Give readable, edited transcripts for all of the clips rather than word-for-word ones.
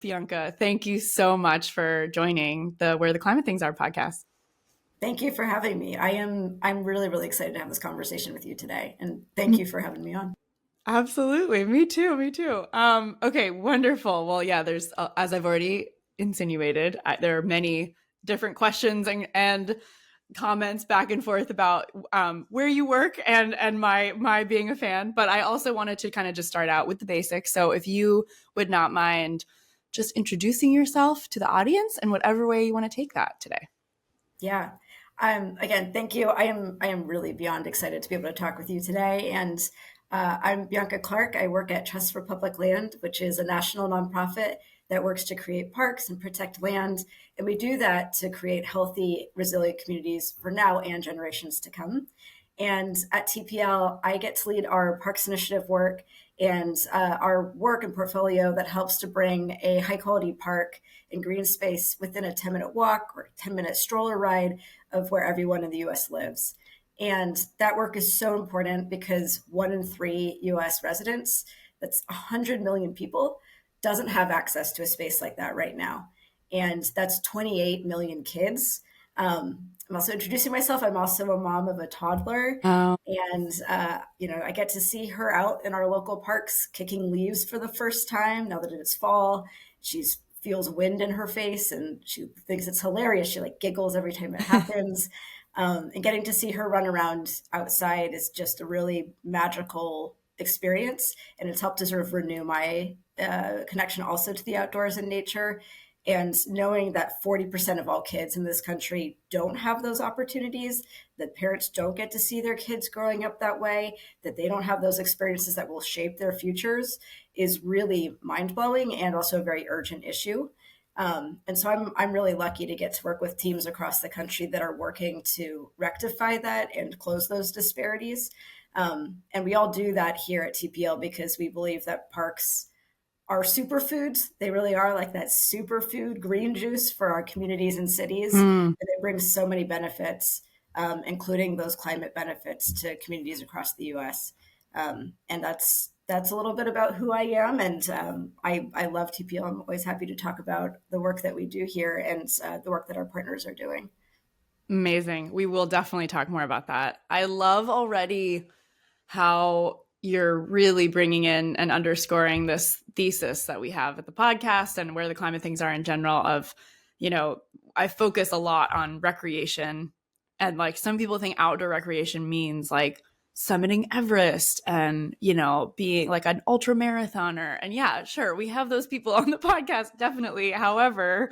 Bianca, thank you so much for joining the Where the Climate Things Are podcast. Thank you for having me. I'm really, really excited to have this conversation with you today. And thank you for having me on. Absolutely. Me too. Me too. Okay, wonderful. Well, yeah, there's, as I've already insinuated, there are many different questions and comments back and forth about where you work and my being a fan. But I also wanted to kind of just start out with the basics. So if you would not mind just introducing yourself to the audience in whatever way you want to take that today. Yeah. Again, thank you. I am really beyond excited to be able to talk with you today. And I'm Bianca Clarke. I work at Trust for Public Land, which is a national nonprofit that works to create parks and protect land. And we do that to create healthy, resilient communities for now and generations to come. And at TPL, I get to lead our Parks Initiative work and our work and portfolio that helps to bring a high quality park and green space within a 10-minute walk or 10-minute stroller ride of where everyone in the US lives. And that work is so important because 1 in 3 US residents, that's 100 million people, doesn't have access to a space like that right now. And that's 28 million kids. I'm also introducing myself. I'm also a mom of a toddler. Oh, And, I get to see her out in our local parks kicking leaves for the first time now that it is fall. She feels wind in her face and she thinks it's hilarious. She like giggles every time it happens. And getting to see her run around outside is just a really magical experience. And it's helped to sort of renew my connection also to the outdoors and nature. And knowing that 40% of all kids in this country don't have those opportunities, that parents don't get to see their kids growing up that way, that they don't have those experiences that will shape their futures is really mind blowing and also a very urgent issue. And so I'm really lucky to get to work with teams across the country that are working to rectify that and close those disparities. And we all do that here at TPL because we believe that parks are superfoods. They really are like that superfood green juice for our communities and cities. hmm. And it brings so many benefits, including those climate benefits to communities across the US. And that's a little bit about who I am. And I love TPL. I'm always happy to talk about the work that we do here and the work that our partners are doing. Amazing. We will definitely talk more about that. I love already how you're really bringing in and underscoring this thesis that we have at the podcast and where the climate things are in general of, I focus a lot on recreation, and like some people think outdoor recreation means like summiting Everest and, being like an ultra marathoner. And yeah, sure, we have those people on the podcast, definitely. However,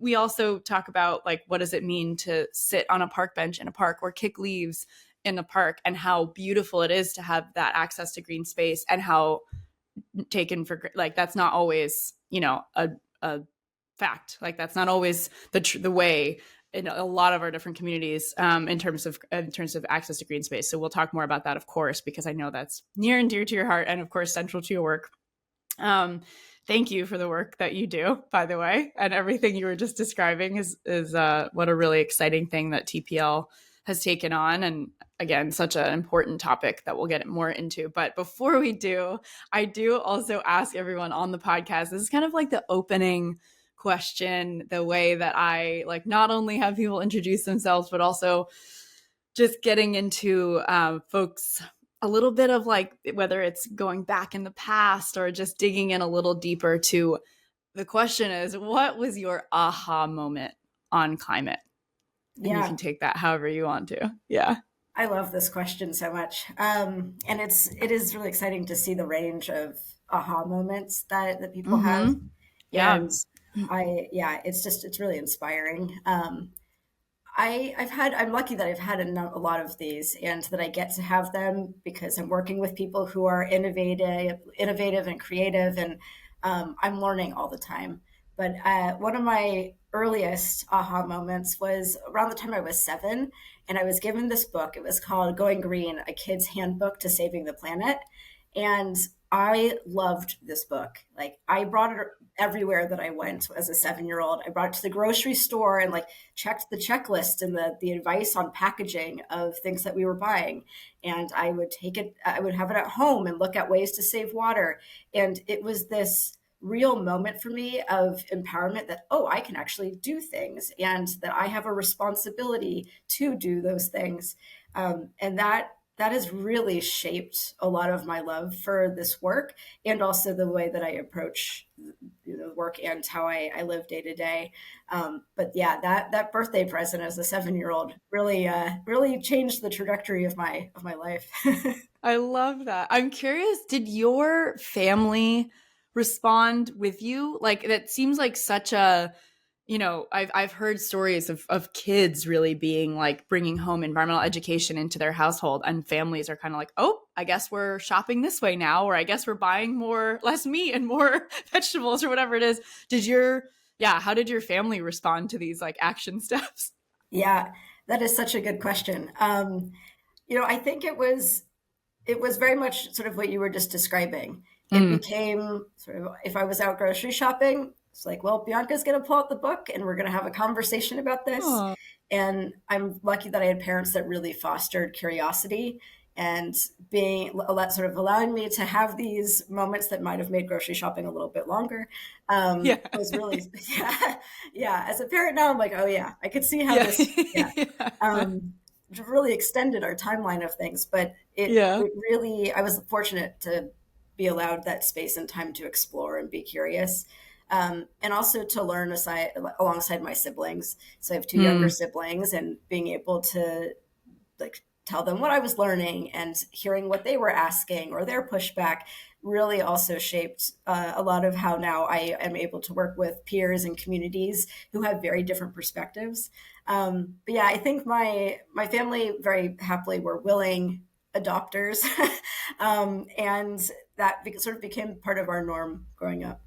we also talk about like what does it mean to sit on a park bench in a park or kick leaves in the park, and how beautiful it is to have that access to green space, and how taken for like that's not always a fact. Like that's not always the way in a lot of our different communities, in terms of access to green space. So we'll talk more about that, of course, because I know that's near and dear to your heart and of course central to your work. Thank you for the work that you do, by the way, and everything you were just describing is what a really exciting thing that TPL has taken on. And again, such an important topic that we'll get more into. But before we do, I do also ask everyone on the podcast, this is kind of like the opening question, the way that I like not only have people introduce themselves, but also just getting into folks a little bit of like whether it's going back in the past or just digging in a little deeper to the question is, what was your aha moment on climate? And you Yeah, can take that however you want to. Yeah. I love this question so much. And it is really exciting to see the range of aha moments that people have. Mm-hmm. Yeah. And it's really inspiring. I'm lucky that I've had a lot of these and that I get to have them because I'm working with people who are innovative and creative, and I'm learning all the time. But one of my earliest aha moments was around the time I was 7, and I was given this book. It was called Going Green, A Kid's Handbook to Saving the Planet. And I loved this book. Like I brought it everywhere that I went as a 7-year-old. I brought it to the grocery store and like checked the checklist and the advice on packaging of things that we were buying. And I would have it at home and look at ways to save water. And it was this real moment for me of empowerment that, oh, I can actually do things and that I have a responsibility to do those things. And that has really shaped a lot of my love for this work and also the way that I approach work and how I live day to day. But yeah, that birthday present as a 7-year-old really changed the trajectory of my life. I love that. I'm curious, did your family respond with you? Like that seems like such a, I've heard stories of kids really being like bringing home environmental education into their household, and families are kind of like, oh, I guess we're shopping this way now, or I guess we're buying less meat and more vegetables or whatever it is. How did your family respond to these like action steps? Yeah, that is such a good question. I think it was very much sort of what you were just describing. It Mm. became sort of, if I was out grocery shopping, it's like, well, Bianca's going to pull out the book and we're going to have a conversation about this. Oh, And I'm lucky that I had parents that really fostered curiosity and being sort of allowing me to have these moments that might have made grocery shopping a little bit longer. yeah. Was really, yeah, yeah. As a parent now, I'm like, oh yeah, I could see how Yeah. this, yeah. Yeah. Really extended our timeline of things, but Yeah. it really, I was fortunate to be allowed that space and time to explore and be curious, and also to learn alongside my siblings. So I have two younger Mm. siblings, and being able to like tell them what I was learning and hearing what they were asking or their pushback really also shaped a lot of how now I am able to work with peers and communities who have very different perspectives. But yeah, I think my family very happily were willing adopters, and that sort of became part of our norm growing up.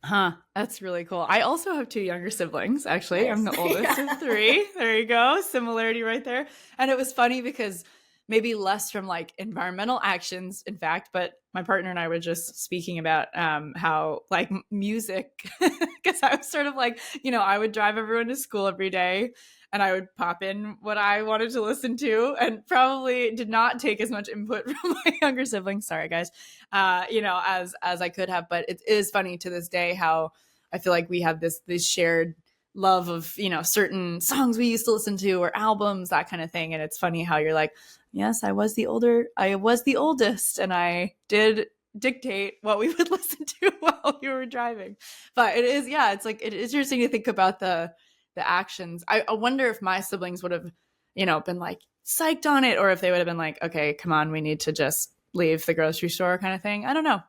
Huh. That's really cool. I also have two younger siblings, actually. I'm Nice. the oldest of three. There you go. Similarity right there. And it was funny because maybe less from like environmental actions, in fact, but my partner and I were just speaking about how like music, because I was sort of like, I would drive everyone to school every day and I would pop in what I wanted to listen to, and probably did not take as much input from my younger siblings. Sorry, guys. As I could have. But it is funny to this day how I feel like we have this shared love of certain songs we used to listen to or albums, that kind of thing. And it's funny how you're like, yes, I was the oldest, and I did dictate what we would listen to while you were driving. But it is, yeah, it's like it is interesting to think about the actions. I wonder if my siblings would have, been like psyched on it, or if they would have been like, okay, come on, we need to just leave the grocery store kind of thing. I don't know.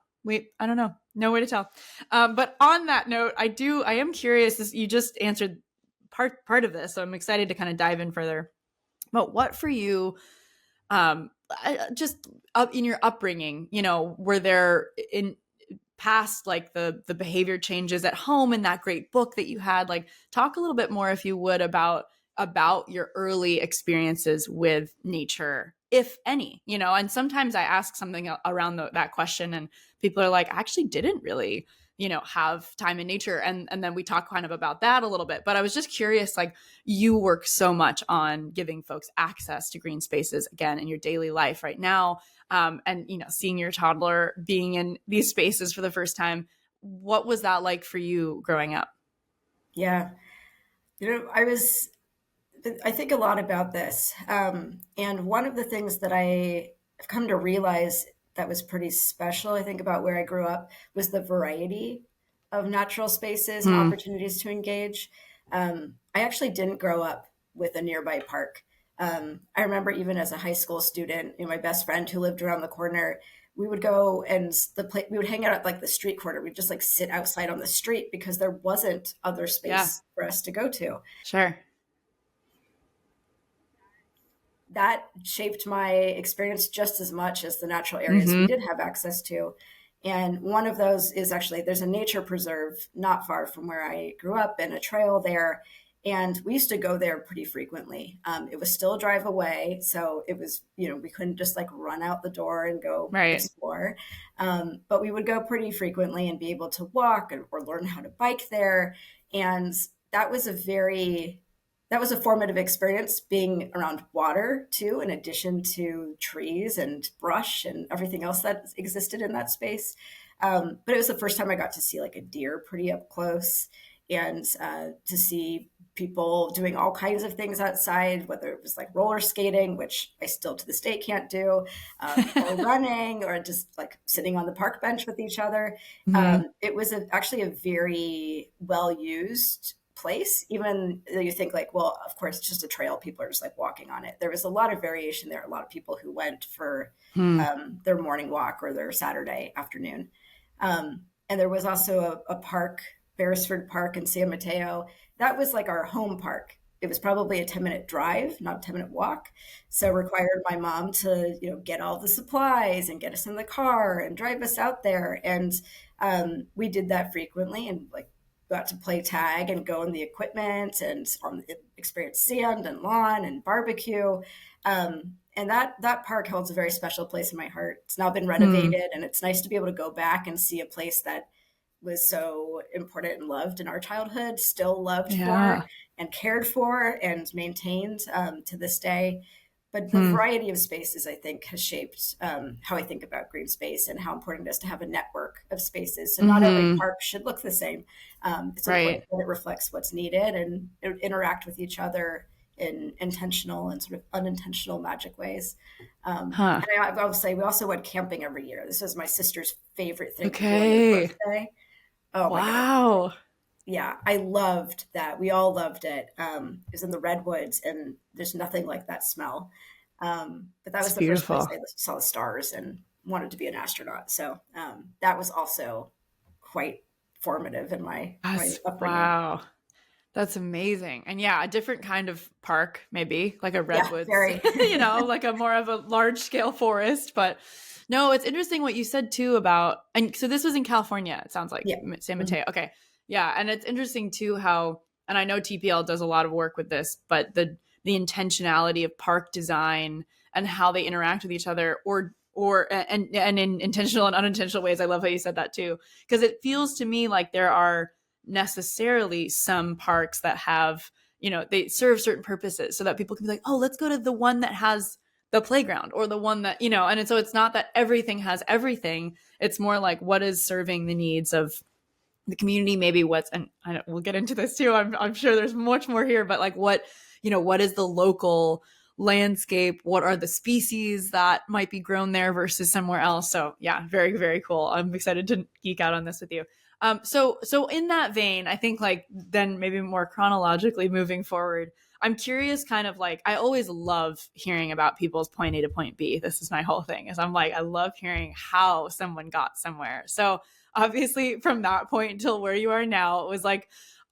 I don't know. No way to tell. But on that note, I am curious. You just answered part of this, so I'm excited to kind of dive in further. But what for you, just up in your upbringing, were there in past like the behavior changes at home in that great book that you had? Like, talk a little bit more, if you would, about your early experiences with nature, if any. And sometimes I ask something around that question, and people are like, I actually didn't really have time in nature, and then we talk kind of about that a little bit. But I was just curious, like, you work so much on giving folks access to green spaces again in your daily life right now, and seeing your toddler being in these spaces for the first time. What was that like for you growing up? Yeah, I think a lot about this. And one of the things that I have come to realize that was pretty special, I think, about where I grew up was the variety of natural spaces and Hmm. opportunities to engage. I actually didn't grow up with a nearby park. I remember even as a high school student, my best friend who lived around the corner, we would go and we would hang out at like the street corner. We'd just like sit outside on the street because there wasn't other Yeah, space for us to go to. sure. That shaped my experience just as much as the natural areas we Hmm. did have access to. And one of those is actually, there's a nature preserve not far from where I grew up and a trail there. And we used to go there pretty frequently. It was still a drive away. So it was, we couldn't just like run out the door and go Right. explore. But we would go pretty frequently and be able to walk or learn how to bike there. And that was a very that was a formative experience being around water too, in addition to trees and brush and everything else that existed in that space. But it was the first time I got to see like a deer pretty up close, and to see people doing all kinds of things outside, whether it was like roller skating, which I still to this day can't do, or running, or just like sitting on the park bench with each other. Hmm. It was actually a very well used place. Even though you think like, well, of course, it's just a trail. People are just like walking on it. There was a lot of variation there. A lot of people who went for Hmm. their morning walk or their Saturday afternoon. And there was also a park, Beresford Park in San Mateo. That was like our home park. It was probably a 10-minute drive, not a 10-minute walk. So required my mom to, get all the supplies and get us in the car and drive us out there. And we did that frequently and like got to play tag and go in the equipment and experience sand and lawn and barbecue. And that park holds a very special place in my heart. It's now been Hmm. renovated, and it's nice to be able to go back and see a place that was so important and loved in our childhood, still loved for Yeah. and cared for and maintained to this day. But the Hmm. variety of spaces, I think, has shaped how I think about green space and how important it is to have a network of spaces. So not every Hmm. park should look the same. It's important Right. that it reflects what's needed and interact with each other in intentional and sort of unintentional magic ways. Huh. And I will say we also went camping every year. This was my sister's favorite thing to do on her Okay. birthday. Oh my goodness. Wow. Yeah, I loved that. We all loved it. It was in the redwoods, and there's nothing like that smell. But that It's was the first place beautiful. I saw the stars and wanted to be an astronaut. So that was also quite formative in my That's upbringing. wow. That's amazing. And yeah, a different kind of park, maybe like a Yeah, redwoods, very. like a more of a large scale forest. But no, it's interesting what you said too about, and so this was in California, it sounds like Yeah. San Mhm. Mateo. Okay. Yeah. And it's interesting too how, and I know TPL does a lot of work with this, but the intentionality of park design and how they interact with each other and in intentional and unintentional ways. I love how you said that too. Because it feels to me like there are necessarily some parks that have, they serve certain purposes so that people can be like, oh, let's go to the one that has the playground or the one that, and so it's not that everything has everything. It's more like what is serving the needs of the community, maybe what's, and we'll get into this too. I'm sure there's much more here, but like what is the local landscape? What are the species that might be grown there versus somewhere else? So yeah, very, very cool. I'm excited to geek out on this with you. So in that vein, I think like then maybe more chronologically moving forward, I'm curious kind of like I always love hearing about people's point A to point B. This is my whole thing is I'm like I love hearing how someone got somewhere. So obviously from that point until where you are now, it was like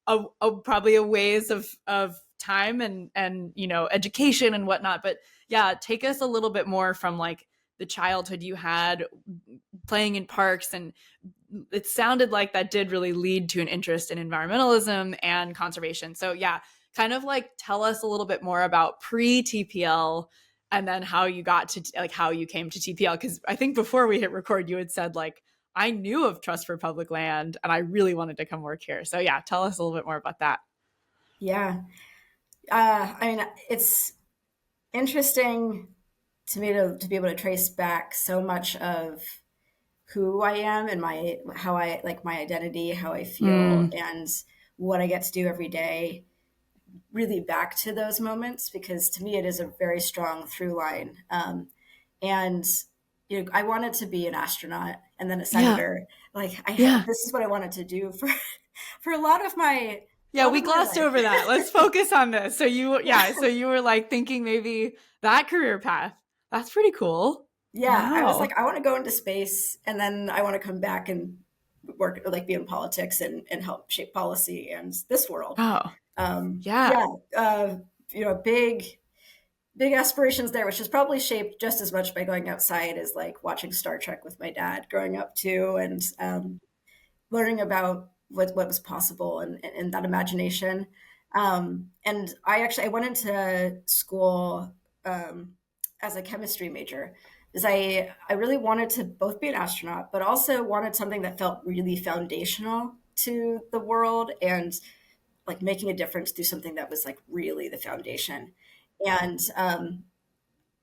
probably a ways of time and education and whatnot. But yeah, take us a little bit more from like the childhood you had playing in parks, and it sounded like that did really lead to an interest in environmentalism and conservation. So yeah, kind of like tell us a little bit more about pre TPL and then how you got to like how you came to TPL, because I think before we hit record you had said like I knew of Trust for Public Land and I really wanted to come work here. So yeah, tell us a little bit more about that. Yeah. I mean, it's interesting to me to be able to trace back so much of who I am and my how I like my identity, how I feel, Mm, and what I get to do every day, really back to those moments because to me it is a very strong through line. And I wanted to be an astronaut and then a yeah, senator. Like yeah. this is what I wanted to do for for a Yeah, lot we of my glossed over life. that. Let's focus on this. So Yeah. so you were like thinking maybe that career path. That's pretty cool. Yeah, I was Wow. like, I want to go into space, and then I want to come back and work, like, be in politics and help shape policy and this world. Oh, yeah. Yeah, big big aspirations there, which is probably shaped just as much by going outside as like watching Star Trek with my dad growing up too, and learning about what was possible and that imagination. And I went into school um, as a chemistry major because I really wanted to both be an astronaut, but also wanted something that felt really foundational to the world and like making a difference through something that was like really the foundation. And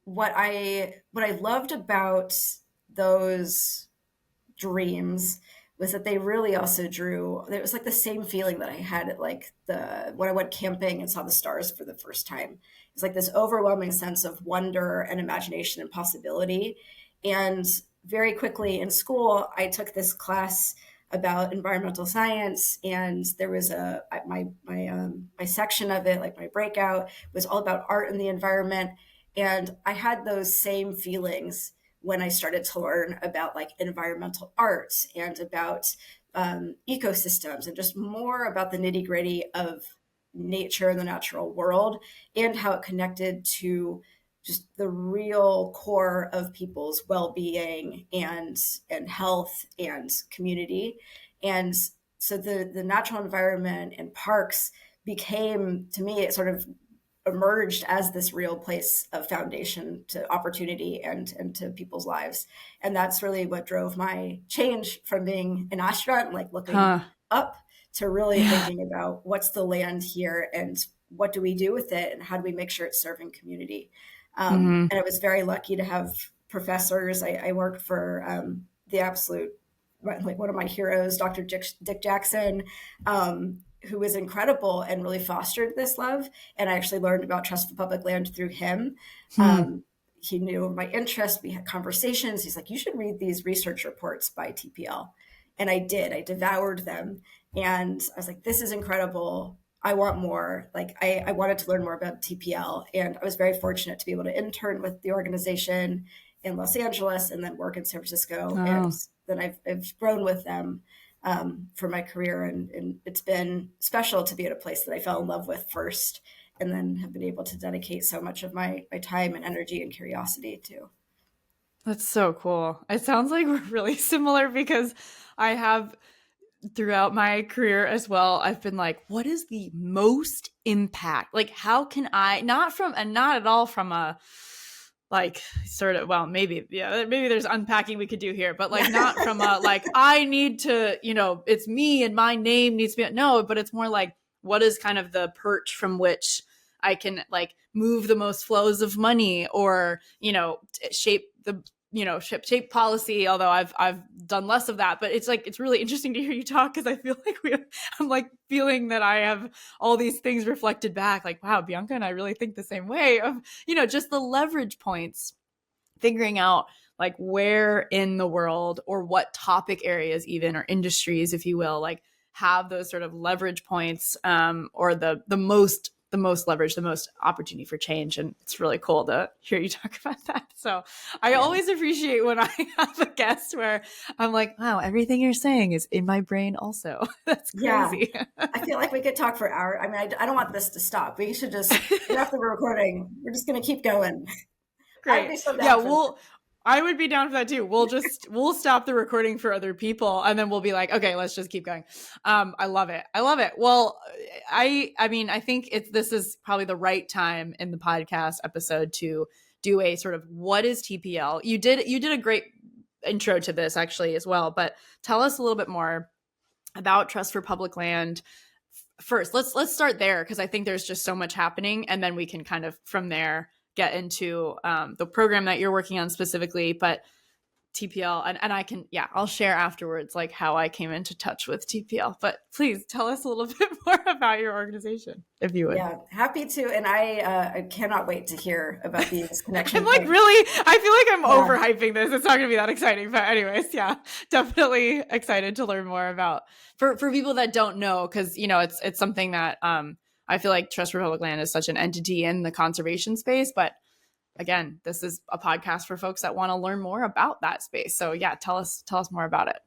what I loved about those dreams was that they really also drew, it was like the same feeling that I had at like when I went camping and saw the stars for the first time. It's like this overwhelming sense of wonder and imagination and possibility. And very quickly in school, I took this class about environmental science, and there was my section of it, like my breakout, was all about art and the environment. And I had those same feelings when I started to learn about like environmental arts and about ecosystems and just more about the nitty gritty of nature and the natural world and how it connected to just the real core of people's well-being and health and community. And so the natural environment and parks became, to me, it sort of emerged as this real place of foundation to opportunity and to people's lives. And that's really what drove my change from being an astronaut and like looking up to really thinking about what's the land here and what do we do with it and how do we make sure it's serving community. And I was very lucky to have professors. I worked for the absolute, like one of my heroes, Dr. Dick Jackson, who was incredible and really fostered this love. And I actually learned about Trust for Public Land through him. He knew my interest. We had conversations. He's like, you should read these research reports by TPL. And I did. I devoured them. And I was like, this is incredible. I want more. Like I wanted to learn more about TPL. And I was very fortunate to be able to intern with the organization in Los Angeles and then work in San Francisco. And then I've grown with them for my career. And it's been special to be at a place that I fell in love with first and then have been able to dedicate so much of my time and energy and curiosity to. That's so cool. It sounds like we're really similar because I have throughout my career as well, I've been like, what is the most impact? Like, how can I, not at all from a, like sort of, well, maybe there's unpacking we could do here, but like not from a, like, I need to, it's me and my name needs to be, no, but it's more like, what is kind of the perch from which I can like move the most flows of money or, shape the, shape policy, although I've done less of that, but it's like, it's really interesting to hear you talk because I feel like I'm like feeling that I have all these things reflected back, like, wow, Bianca and I really think the same way of, just the leverage points, figuring out like where in the world or what topic areas even, or industries, if you will, like have those sort of leverage points or the most leverage, the most opportunity for change. And it's really cool to hear you talk about that. So I always appreciate when I have a guest where I'm like, wow, everything you're saying is in my brain also. That's crazy. Yeah. I feel like we could talk for hours. I mean, I don't want this to stop. We should just, after the recording, we're just going to keep going. Great. I'd be so down I would be down for that too. We'll stop the recording for other people and then we'll be like, okay, let's just keep going. I love it. Well, I mean, I think this is probably the right time in the podcast episode to do a sort of, what is TPL? You did a great intro to this actually as well, but tell us a little bit more about Trust for Public Land. First, let's start there because I think there's just so much happening, and then we can kind of from there get into the program that you're working on specifically, but TPL, and I can, I'll share afterwards like how I came into touch with TPL, but please tell us a little bit more about your organization, if you would. Yeah, happy to. And I cannot wait to hear about these connections. I'm like, really, I feel like I'm overhyping this. It's not going to be that exciting, but anyways, definitely excited to learn more about for people that don't know, because, it's something that I feel like Trust for Public Land is such an entity in the conservation space, but again, this is a podcast for folks that want to learn more about that space. So tell us more about it.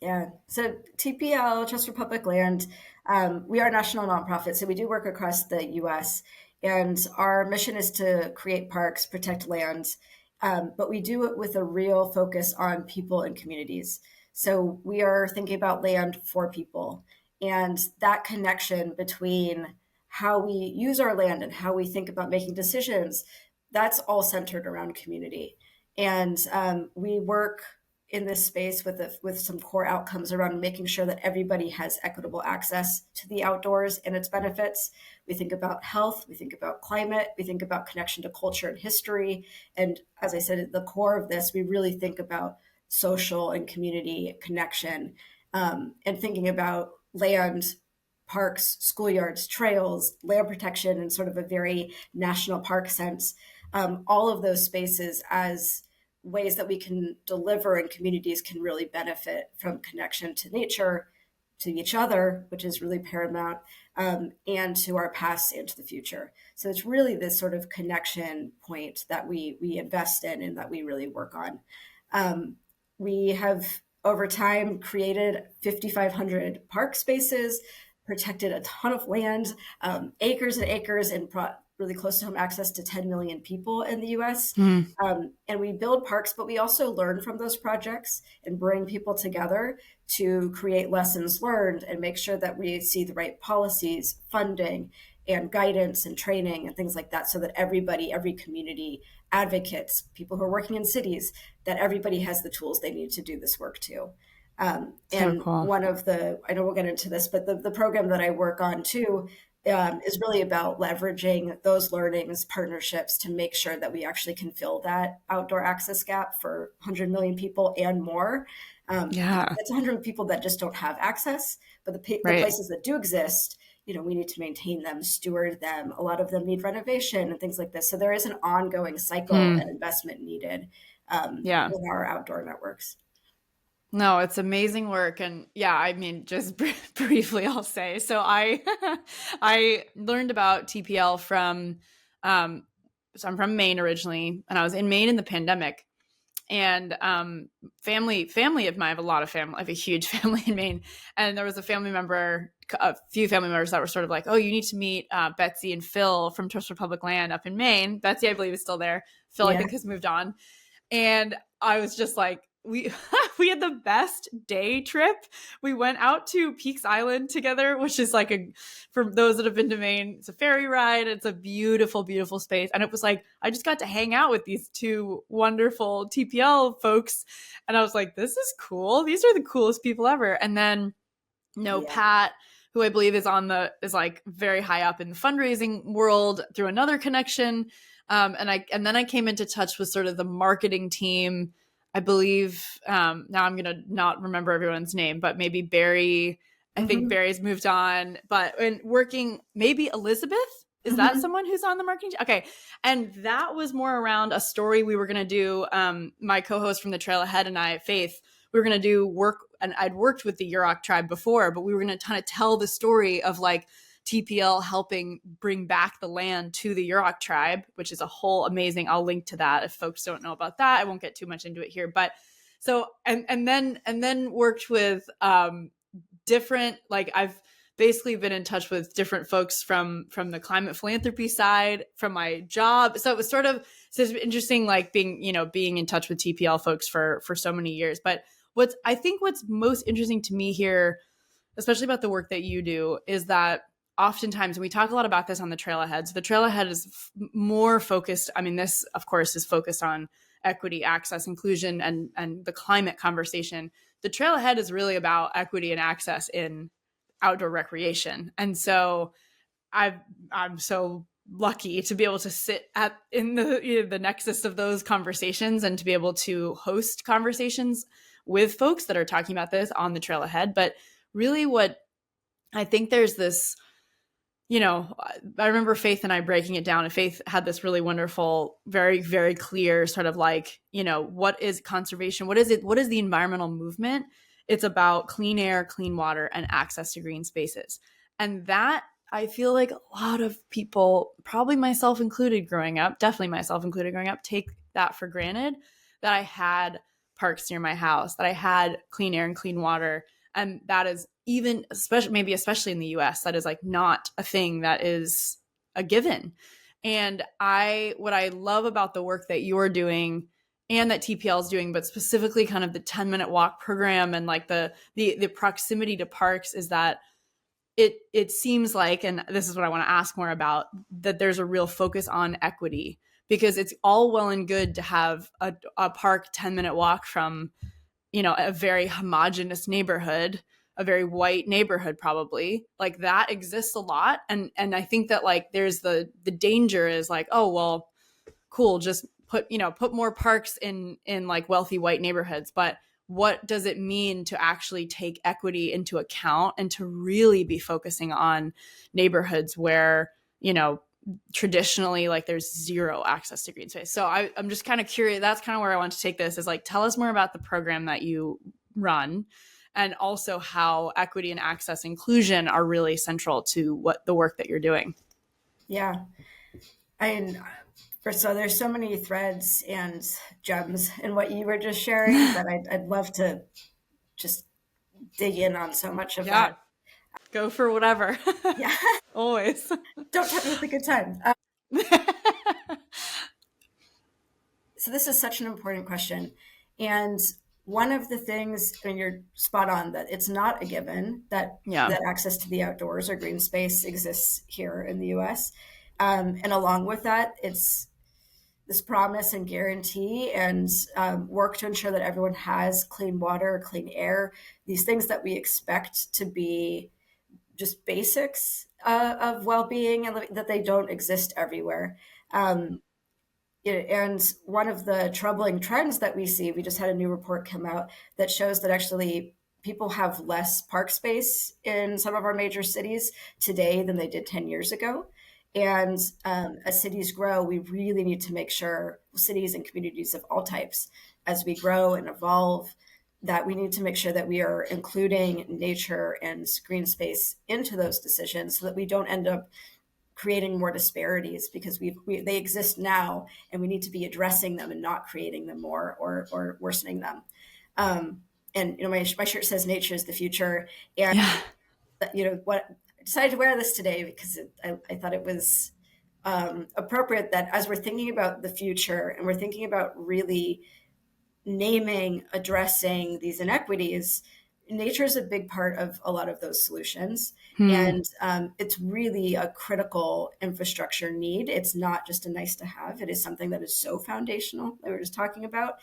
Yeah. So TPL, Trust for Public Land, we are a national nonprofit. So we do work across the US, and our mission is to create parks, protect land, but we do it with a real focus on people and communities. So we are thinking about land for people, and that connection between how we use our land and how we think about making decisions, that's all centered around community. And we work in this space with some core outcomes around making sure that everybody has equitable access to the outdoors and its benefits. We think about health, we think about climate, we think about connection to culture and history. And as I said, at the core of this, we really think about social and community connection, and thinking about land, parks, schoolyards, trails, land protection, and sort of a very national park sense, all of those spaces as ways that we can deliver and communities can really benefit from connection to nature, to each other, which is really paramount, and to our past and to the future. So it's really this sort of connection point that we invest in and that we really work on. We have over time created 5,500 park spaces, protected a ton of land, acres and acres, and brought really close to home access to 10 million people in the US. Mm. And we build parks, but we also learn from those projects and bring people together to create lessons learned and make sure that we see the right policies, funding, and guidance and training and things like that, so that everybody, every community, advocates, people who are working in cities, that everybody has the tools they need to do this work too. So And cool. one of the, I know we'll get into this, but the program that I work on too is really about leveraging those learnings, partnerships to make sure that we actually can fill that outdoor access gap for 100 million people and more. Yeah. It's 100 people that just don't have access, but the Right. places that do exist, we need to maintain them, steward them. A lot of them need renovation and things like this. So there is an ongoing cycle Hmm. and investment needed Yeah. in our outdoor networks. No, it's amazing work. And yeah, I mean, just briefly, I'll say. So I I learned about TPL from so I'm from Maine originally, and I was in Maine in the pandemic. And family of mine, I have a lot of family, I have a huge family in Maine. And there was a few family members that were sort of like, oh, you need to meet Betsy and Phil from Trust for Public Land up in Maine. Betsy, I believe, is still there. Phil, I Yeah. think, has moved on. And I was just like, we we had the best day trip. We went out to Peaks Island together, which is like for those that have been to Maine, it's a ferry ride. It's a beautiful, beautiful space. And it was like, I just got to hang out with these two wonderful TPL folks. And I was like, this is cool. These are the coolest people ever. And then Yeah. Pat, who I believe is like very high up in the fundraising world through another connection. And then I came into touch with sort of the marketing team. I believe now I'm gonna not remember everyone's name, but maybe Barry. I think Hmm. Barry's moved on, but in working, maybe Elizabeth. Is that Hmm. someone who's on the marketing team? Okay. And that was more around a story we were going to do. My co-host from the Trail Ahead and I, Faith, we were going to do work, and I'd worked with the Yurok tribe before, but we were going to kind of tell the story of like TPL helping bring back the land to the Yurok tribe, which is a whole amazing. I'll link to that if folks don't know about that. I won't get too much into it here, but so and then worked with different, like I've basically been in touch with different folks from the climate philanthropy side from my job. So it was sort of, so it's interesting, like being in touch with TPL folks for so many years. But what's most interesting to me here, especially about the work that you do, is that oftentimes, and we talk a lot about this on the Trail Ahead. So the Trail Ahead is more focused. I mean, this of course is focused on equity, access, inclusion, and the climate conversation. The Trail Ahead is really about equity and access in outdoor recreation. And so I'm so lucky to be able to sit in the nexus of those conversations and to be able to host conversations with folks that are talking about this on the Trail Ahead. But really what I think there's this, I remember Faith and I breaking it down, and Faith had this really wonderful, very, very clear sort of like, what is conservation? What is it? What is the environmental movement? It's about clean air, clean water, and access to green spaces. And that, I feel like a lot of people, probably myself included growing up, definitely myself included growing up, take that for granted, that I had parks near my house, that I had clean air and clean water. And that is even, especially in the US, that is like not a thing that is a given. And what I love about the work that you're doing and that TPL is doing, but specifically kind of the 10-minute walk program and like the proximity to parks, is that it seems like, and this is what I want to ask more about, that there's a real focus on equity, because it's all well and good to have a park 10-minute walk from a very homogenous neighborhood, a very white neighborhood, probably, like that exists a lot. And I think that like there's the danger is like, oh, well, cool, just put more parks in like wealthy white neighborhoods, but what does it mean to actually take equity into account and to really be focusing on neighborhoods where, traditionally like there's zero access to green space? So I'm just kind of curious. That's kind of where I want to take this, is like, tell us more about the program that you run, and also how equity and access inclusion are really central to what the work that you're doing. Yeah. And so there's so many threads and gems in what you were just sharing that I'd love to just dig in on so much of Yeah, that. go for whatever. Yeah. Always. Don't tempt me with a good time. So this is such an important question. And one of the things, I mean, you're spot on that it's not a given that Yeah. access to the outdoors or green space exists here in the US. And along with that, it's this promise and guarantee and work to ensure that everyone has clean water, clean air, these things that we expect to be just basics of well-being, and that they don't exist everywhere. Um, and one of the troubling trends that we see, we just had a new report come out that shows that actually people have less park space in some of our major cities today than they did 10 years ago. And as cities grow, we really need to make sure, cities and communities of all types, as we grow and evolve, that we need to make sure that we are including nature and green space into those decisions so that we don't end up creating more disparities, because they exist now and we need to be addressing them and not creating them more or worsening them. And my shirt says nature is the future. And Yeah. what I decided to wear this today because I thought it was appropriate that as we're thinking about the future and we're thinking about really naming, addressing these inequities, nature is a big part of a lot of those solutions. And it's really a critical infrastructure need. It's not just a nice to have. It is something that is so foundational that we were just talking about,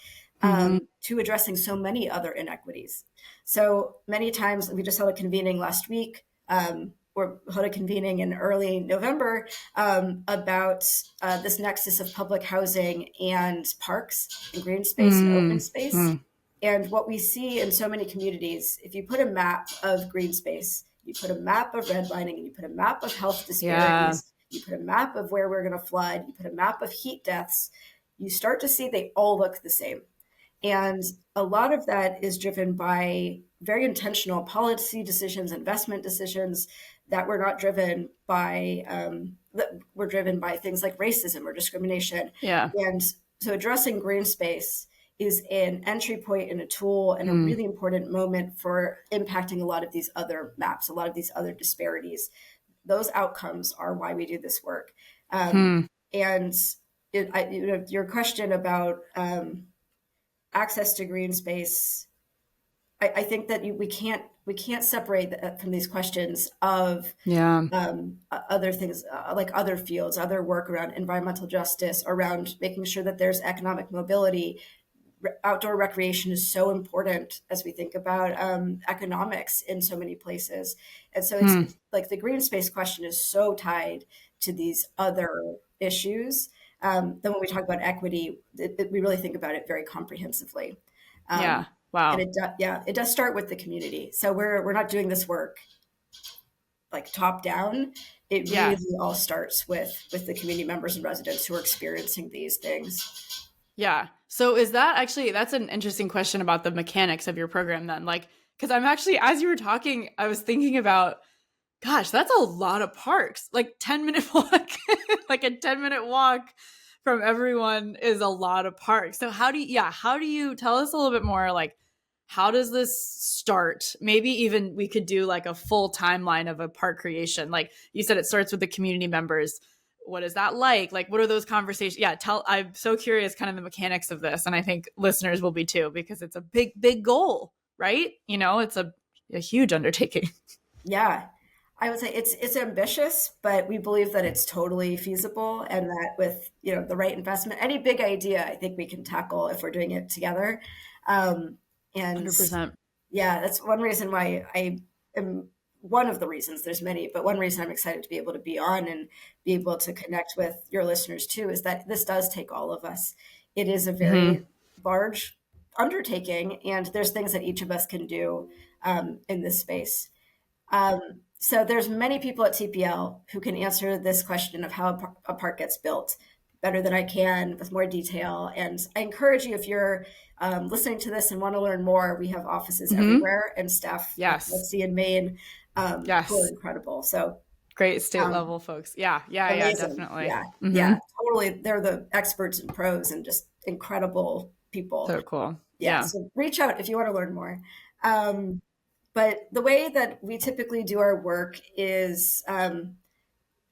to addressing so many other inequities. So many times, we just held a convening last week, or held a convening in early November, about this nexus of public housing and parks and green space and open space. And what we see in so many communities, if you put a map of green space, you put a map of redlining, and you put a map of health disparities, you put a map of where we're going to flood, you put a map of heat deaths, you start to see they all look the same. And a lot of that is driven by very intentional policy decisions, investment decisions that were not driven by, that were driven by things like racism or discrimination. Yeah. And so addressing green space is an entry point and a tool and a really important moment for impacting a lot of these other maps, a lot of these other disparities. Those outcomes are why we do this work. And your question about access to green space, I think that we can't separate that from these questions of other things, like other fields, other work around environmental justice, around making sure that there's economic mobility. Outdoor recreation is so important as we think about economics in so many places. And so it's like the green space question is so tied to these other issues. Then when we talk about equity, we really think about it very comprehensively. Wow. And it does start with the community. So we're not doing this work like top down. It really all starts with the community members and residents who are experiencing these things. Yeah. So is that actually, that's an interesting question about the mechanics of your program then. Like, because I'm actually, as you were talking, I was thinking about, gosh, that's a lot of parks. Like 10-minute walk, like a 10-minute walk from everyone is a lot of parks. So how do you tell us a little bit more, like, how does this start? Maybe even we could do like a full timeline of a park creation. Like you said, it starts with the community members. What is that like? Like, what are those conversations? Yeah, I'm so curious kind of the mechanics of this. And I think listeners will be too, because it's a big, big goal, right? It's a huge undertaking. Yeah. I would say it's ambitious, but we believe that it's totally feasible, and that with, the right investment, any big idea, I think we can tackle if we're doing it together. And 100%. yeah, that's one reason why I am, one of the reasons, there's many, but one reason I'm excited to be able to be on and be able to connect with your listeners too, is that this does take all of us. It is a Mm-hmm. very large undertaking, and there's things that each of us can do in this space. So there's many people at TPL who can answer this question of how a park gets built better than I can with more detail. And I encourage you, if you're listening to this and want to learn more, we have offices Mm-hmm. everywhere and staff Yes. at Sea and Maine who are Yes. incredible. So Great state um, level folks. Yeah. Yeah. Yeah. amazing. Definitely. Yeah. Mm-hmm. Yeah. Totally. They're the experts and pros and just incredible people. So cool. Yeah. Yeah. So reach out if you want to learn more. Um, but the way that we typically do our work is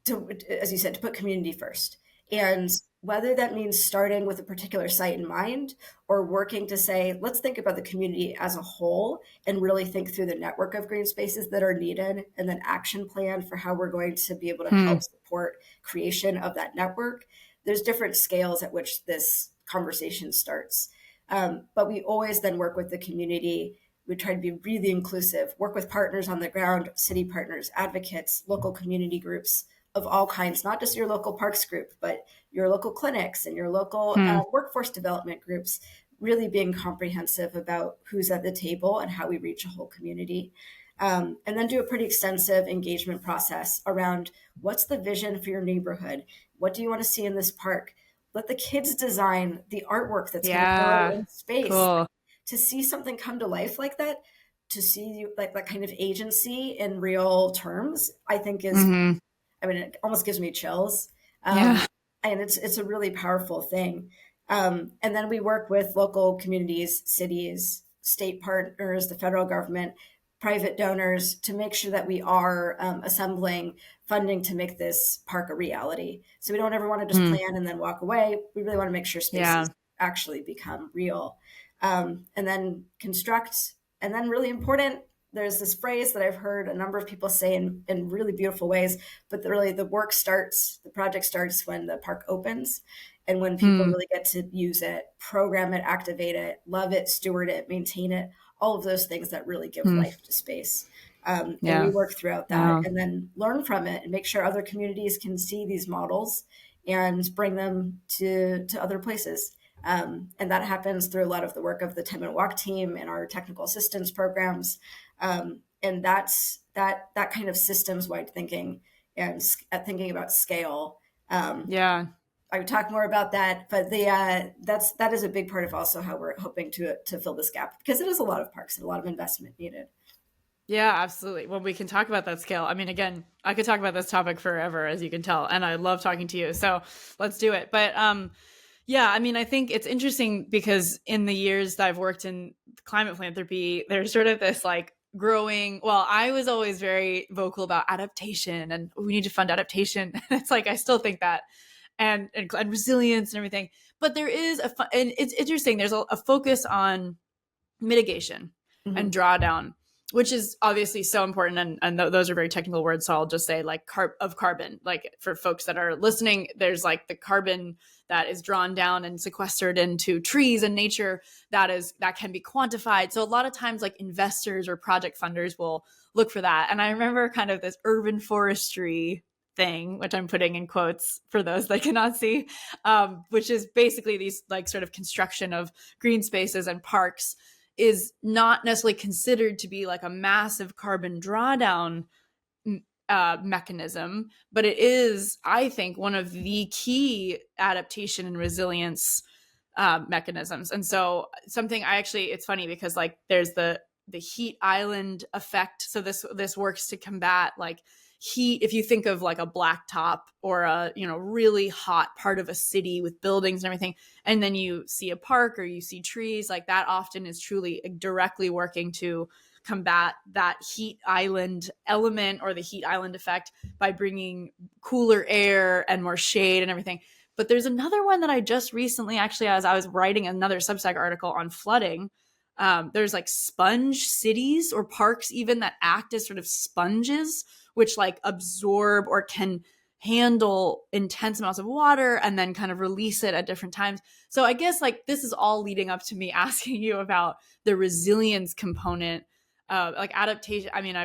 to, as you said, to put community first. And whether that means starting with a particular site in mind or working to say, let's think about the community as a whole and really think through the network of green spaces that are needed and then action plan for how we're going to be able to Hmm. help support creation of that network. There's different scales at which this conversation starts. But we always then work with the community. We try to be really inclusive, work with partners on the ground, city partners, advocates, local community groups of all kinds, not just your local parks group, but your local clinics and your local Hmm. workforce development groups, really being comprehensive about who's at the table and how we reach a whole community. And then do a pretty extensive engagement process around what's the vision for your neighborhood? What do you want to see in this park? Let the kids design the artwork that's going to go Yeah. in space. Cool. To see something come to life like that, to see like that kind of agency in real terms, I think is, Mm-hmm. I mean, it almost gives me chills. Yeah. And it's a really powerful thing. And then we work with local communities, cities, state partners, the federal government, private donors to make sure that we are assembling funding to make this park a reality. So we don't ever want to just Hmm. plan and then walk away. We really want to make sure Yeah. spaces actually become real. And then construct. And then, really important, there's this phrase that I've heard a number of people say in really beautiful ways, but really the work starts, the project starts when the park opens and when people Hmm. really get to use it, program it, activate it, love it, steward it, maintain it, all of those things that really give Hmm. life to space. And we Yeah. work throughout that Wow. and then learn from it and make sure other communities can see these models and bring them to other places. And that happens through a lot of the work of the 10-minute walk team and our technical assistance programs. And that kind of systems wide thinking and thinking about scale. Yeah. I would talk more about that, but that is a big part of also how we're hoping to fill this gap because it is a lot of parks and a lot of investment needed. Yeah, absolutely. Well, we can talk about that scale. I mean, again, I could talk about this topic forever, as you can tell, and I love talking to you. So let's do it. But yeah, I mean, I think it's interesting because in the years that I've worked in climate philanthropy, there's sort of this like growing. Well, I was always very vocal about adaptation, and we need to fund adaptation. It's like I still think that, and resilience and everything. But there is and it's interesting. There's a focus on mitigation Mm-hmm. and drawdown, which is obviously so important. And those are very technical words. So I'll just say like carbon, like for folks that are listening, there's like the carbon that is drawn down and sequestered into trees and nature that can be quantified. So a lot of times like investors or project funders will look for that. And I remember kind of this urban forestry thing, which I'm putting in quotes for those that cannot see, which is basically these like sort of construction of green spaces and parks is not necessarily considered to be like a massive carbon drawdown mechanism, but it is, I think, one of the key adaptation and resilience mechanisms. And so something I actually, it's funny because like there's the heat island effect. So this works to combat like heat. If you think of like a blacktop or a really hot part of a city with buildings and everything, and then you see a park or you see trees, like that often is truly directly working to combat that heat island element or the heat island effect by bringing cooler air and more shade and everything. But there's another one that I just recently, actually, as I was writing another Substack article on flooding, there's like sponge cities or parks even that act as sort of sponges, which like absorb or can handle intense amounts of water and then kind of release it at different times. So I guess like this is all leading up to me asking you about the resilience component, like adaptation. I mean,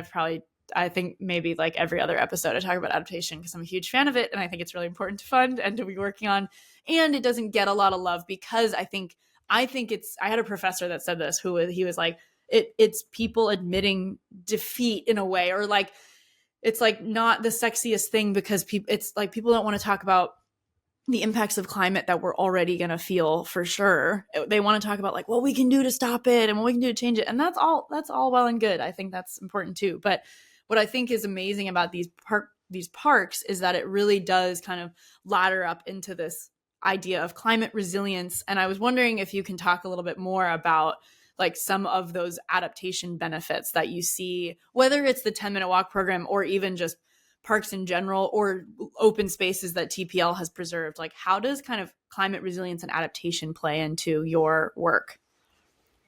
I think maybe like every other episode I talk about adaptation because I'm a huge fan of it and I think it's really important to fund and to be working on. And it doesn't get a lot of love because I think it's, I had a professor that said this, he was like, it's people admitting defeat in a way, or like, it's like not the sexiest thing because it's like people don't want to talk about the impacts of climate that we're already going to feel for sure. They want to talk about like what we can do to stop it and what we can do to change it. And that's all well and good. I think that's important too. But what I think is amazing about these parks is that it really does kind of ladder up into this idea of climate resilience. And I was wondering if you can talk a little bit more about like some of those adaptation benefits that you see, whether it's the 10-minute walk program or even just parks in general or open spaces that TPL has preserved. Like, how does kind of climate resilience and adaptation play into your work?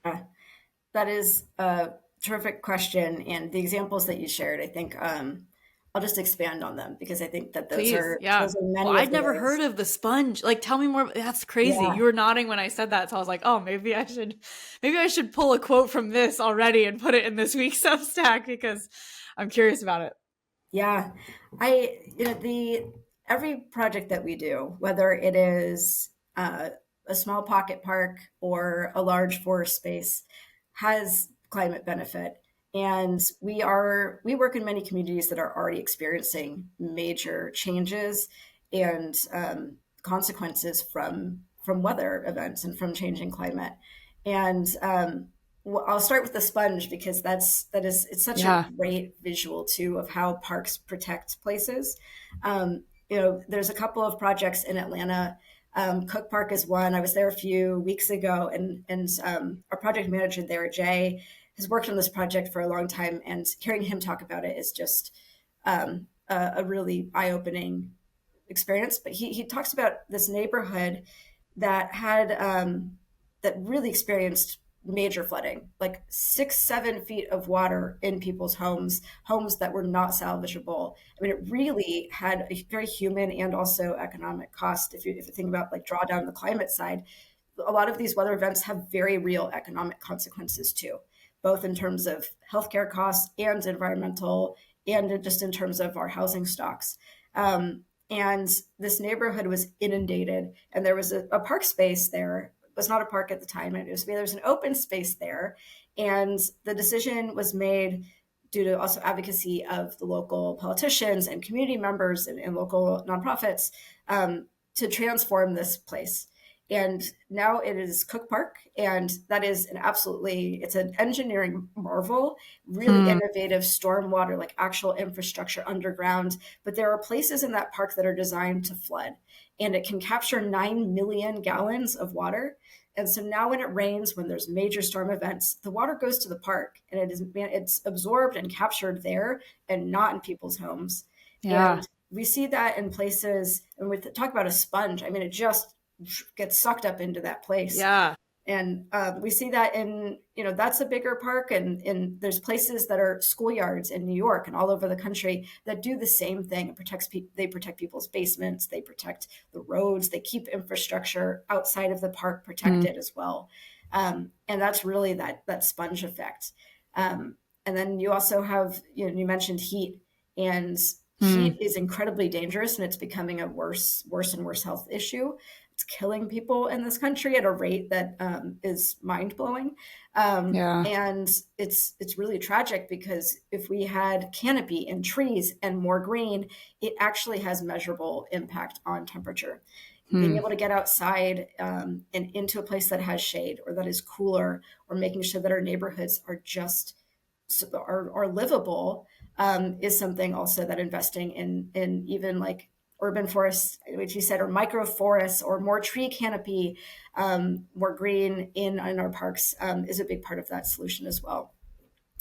That is a terrific question. And the examples that you shared, I think I'll just expand on them because I think that those Please, are yeah. many Well, of I'd never those. heard of the sponge. Like, tell me more. That's crazy. Yeah. You were nodding when I said that, so I was like, oh, maybe I should pull a quote from this already and put it in this week's Substack because I'm curious about it. Yeah, the every project that we do, whether it is a small pocket park or a large forest space, has climate benefit. And we work in many communities that are already experiencing major changes and consequences from weather events and from changing climate. And well, I'll start with the sponge because it's such a Yeah. great visual too of how parks protect places. There's a couple of projects in Atlanta. Cook Park is one. I was there a few weeks ago, and our project manager there, Jay, has worked on this project for a long time. And hearing him talk about it is just a really eye-opening experience. But he talks about this neighborhood that had that really experienced major flooding, like 6-7 feet of water in people's homes that were not salvageable. I mean, it really had a very human and also economic cost. If you think about like drawdown on the climate side, a lot of these weather events have very real economic consequences too, both in terms of healthcare costs and environmental, and just in terms of our housing stocks. And this neighborhood was inundated, and there was a park space there. It was not a park at the time. There was an open space there, and the decision was made due to also advocacy of the local politicians and community members and local nonprofits to transform this place. And now it is Cook Park, and that is it's an engineering marvel, really innovative stormwater, like actual infrastructure underground. But there are places in that park that are designed to flood, and it can capture 9 million gallons of water. And so now when it rains, when there's major storm events, the water goes to the park, and it's absorbed and captured there and not in people's homes. Yeah. And we see that in places, and we talk about a sponge. I mean, it just gets sucked up into that place. Yeah. And we see that that's a bigger park, and there's places that are schoolyards in New York and all over the country that do the same thing. They protect people's basements, they protect the roads, they keep infrastructure outside of the park protected as well. And that's really that sponge effect. And then you also have, you mentioned heat, and heat is incredibly dangerous, and it's becoming a worse and worse health issue. It's killing people in this country at a rate that is mind blowing. And it's really tragic because if we had canopy and trees and more green, it actually has measurable impact on temperature. Being able to get outside and into a place that has shade or that is cooler, or making sure that our neighborhoods are livable is something also that investing in even like urban forests, which you said, or micro forests, or more tree canopy, more green in our parks is a big part of that solution as well.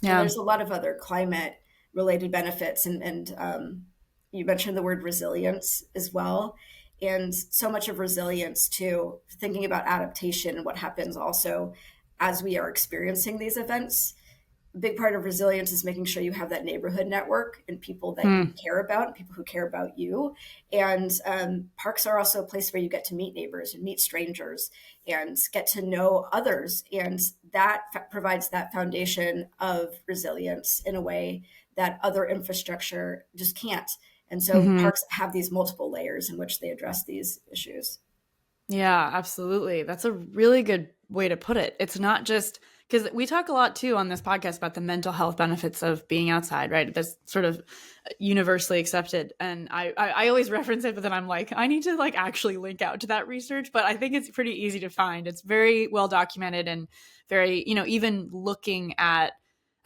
Yeah. And there's a lot of other climate related benefits. And you mentioned the word resilience as well. And so much of resilience too, thinking about adaptation and what happens also as we are experiencing these events. A big part of resilience is making sure you have that neighborhood network and people that you care about, and people who care about you. And parks are also a place where you get to meet neighbors and meet strangers and get to know others. And that provides that foundation of resilience in a way that other infrastructure just can't. And so Mm-hmm. parks have these multiple layers in which they address these issues. Yeah, absolutely. That's a really good way to put it. It's not just because we talk a lot too on this podcast about the mental health benefits of being outside, right? That's sort of universally accepted. And I always reference it, but then I'm like, I need to like actually link out to that research. But I think it's pretty easy to find. It's very well documented and very, even looking at,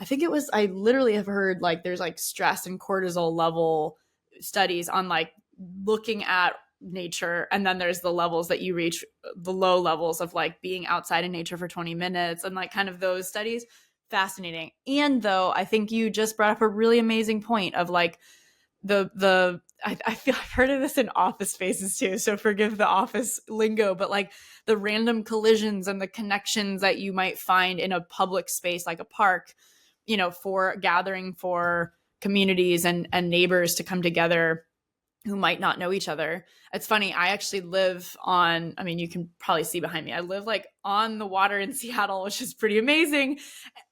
I think it was, I literally have heard like there's like stress and cortisol level studies on like looking at nature, and then there's the levels that you reach, the low levels of like being outside in nature for 20 minutes and like kind of those studies. Fascinating. And though I think you just brought up a really amazing point of like I feel I've heard of this in office spaces too, so forgive the office lingo, but like the random collisions and the connections that you might find in a public space like a park, for gathering for communities and neighbors to come together who might not know each other. It's funny. I actually live on, I mean, you can probably see behind me. I live like on the water in Seattle, which is pretty amazing.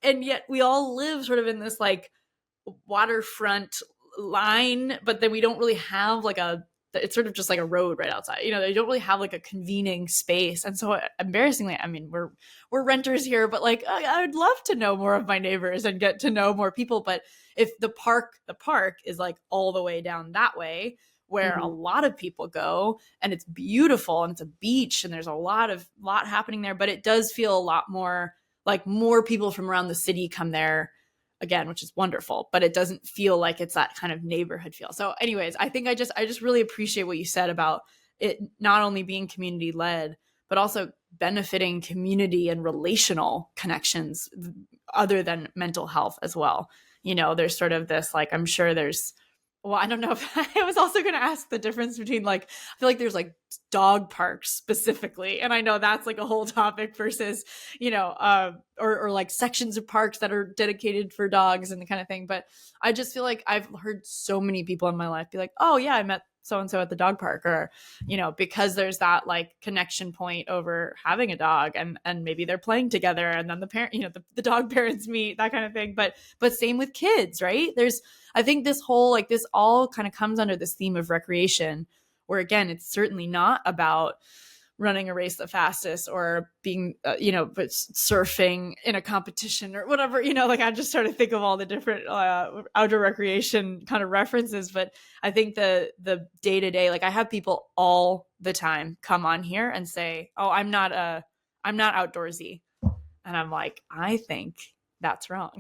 And yet we all live sort of in this like waterfront line, but then we don't really have like it's sort of just like a road right outside. They don't really have like a convening space. And so embarrassingly, I mean, we're renters here, but like I would love to know more of my neighbors and get to know more people. But if the park is like all the way down that way, where a lot of people go, and it's beautiful and it's a beach and there's a lot happening there, but it does feel a lot more like more people from around the city come there again, which is wonderful, but it doesn't feel like it's that kind of neighborhood feel. So anyways, I think I just really appreciate what you said about it not only being community led, but also benefiting community and relational connections other than mental health as well. There's sort of this, like, I'm sure there's, well, I don't know if I was also going to ask the difference between like, I feel like there's like dog parks specifically. And I know that's like a whole topic versus, or like sections of parks that are dedicated for dogs and the kind of thing. But I just feel like I've heard so many people in my life be like, oh yeah, I met so-and-so at the dog park, or, because there's that like connection point over having a dog and maybe they're playing together and then the parent, the dog parents meet, that kind of thing. But same with kids, right? I think this whole, like, this all kind of comes under this theme of recreation, where again, it's certainly not about running a race the fastest or being, but surfing in a competition or whatever, like I just started to think of all the different outdoor recreation kind of references. But I think the day-to-day, like I have people all the time come on here and say, oh, I'm not outdoorsy. And I'm like, I think that's wrong.